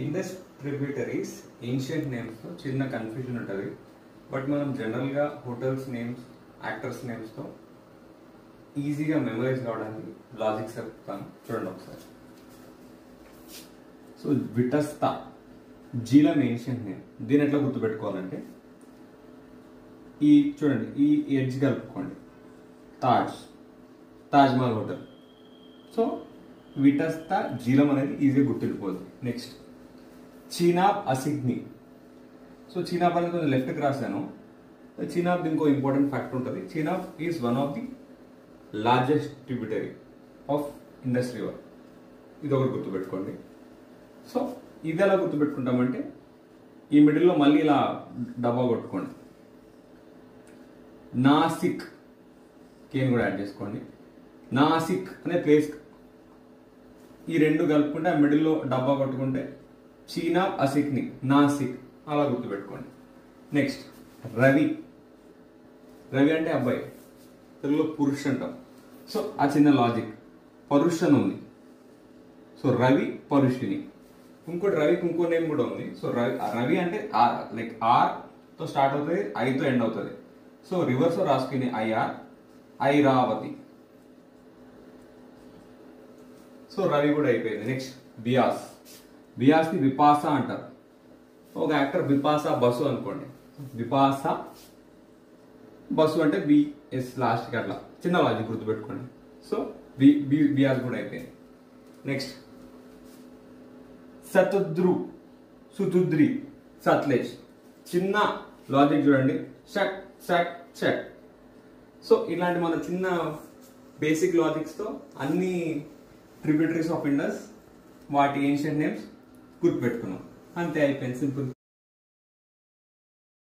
Indus tributaries ancient నేమ్స్తో చిన్న confusion ఉంటుంది. But మనం జనరల్గా హోటల్స్ నేమ్స్, యాక్టర్స్ నేమ్స్తో ఈజీగా మెమరైజ్ కావడానికి లాజిక్స్ చెప్తాను, చూడండి ఒకసారి. So Vitasta, Jhelum ancient name. దీని ఎట్లా గుర్తుపెట్టుకోవాలంటే ఈ చూడండి, ఈ ఎడ్జ్ కలుపుకోండి, తాజ్మహల్ హోటల్. సో విటస్తా జీలం అనేది ఈజీగా గుర్తుండిపోదు. నెక్స్ట్ చీనాబ్ అసిగ్ని. సో చీనాబ్ అనేది కొంచెం లెఫ్ట్కి రాశాను. చీనాబ్ ఇంకో ఇంపార్టెంట్ ఫ్యాక్టర్ ఉంటుంది. Chenab is one of the largest tributary of Indus river. ఇది ఒకటి గుర్తుపెట్టుకోండి. సో ఇది ఎలా గుర్తుపెట్టుకుంటామంటే ఈ మిడిల్లో మళ్ళీ ఇలా డబ్బా కొట్టుకోండి. నాసిక్, కేని కూడా యాడ్ చేసుకోండి. నాసిక్ అనే ప్లేస్, ఈ రెండు కలుపుకుంటే ఆ మిడిల్లో డబ్బా కొట్టుకుంటే చీనాబ్ అసిక్ని, నాసిక్ అలా గుర్తుపెట్టుకోండి. నెక్స్ట్ రవి. రవి అంటే అబ్బాయి, తెలుగులో పురుష్ అంటాం. సో ఆ చిన్న లాజిక్, పరుషన్ ఉంది. సో రవి పరుషిని. ఇంకోటి రవికి ఇంకో నేమ్ కూడా ఉంది. సో రవి అంటే లైక్ ఆర్తో స్టార్ట్ అవుతుంది, ఐతో ఎండ్ అవుతుంది. సో రివర్స్ రాసుకుని ఐఆర్, ఐరావతి. సో రవి కూడా అయిపోయింది. నెక్స్ట్ బియాస్. బియాస్ని విపాస అంటారు. ఒక యాక్టర్ విపాస బసు అనుకోండి. విపాస బసు అంటే బిఎస్ లాస్ట్కి అట్లా చిన్న లాజిక్ గుర్తుపెట్టుకోండి. సో బియాస్ కూడా అయిపోయింది. నెక్స్ట్ సుతుద్రి, సత్లేజ్. చిన్న లాజిక్ చూడండి, షట్ షట్ షట్. సో ఇలాంటి మన చిన్న బేసిక్ లాజిక్స్తో అన్ని ట్రిబ్యూటరీస్ ఆఫ్ ఇండస్ వాటి ఏన్షియంట్ నేమ్స్ గుర్తుపెట్టుకున్నాం. అంతే, అయిపోయింది, సింపుల్.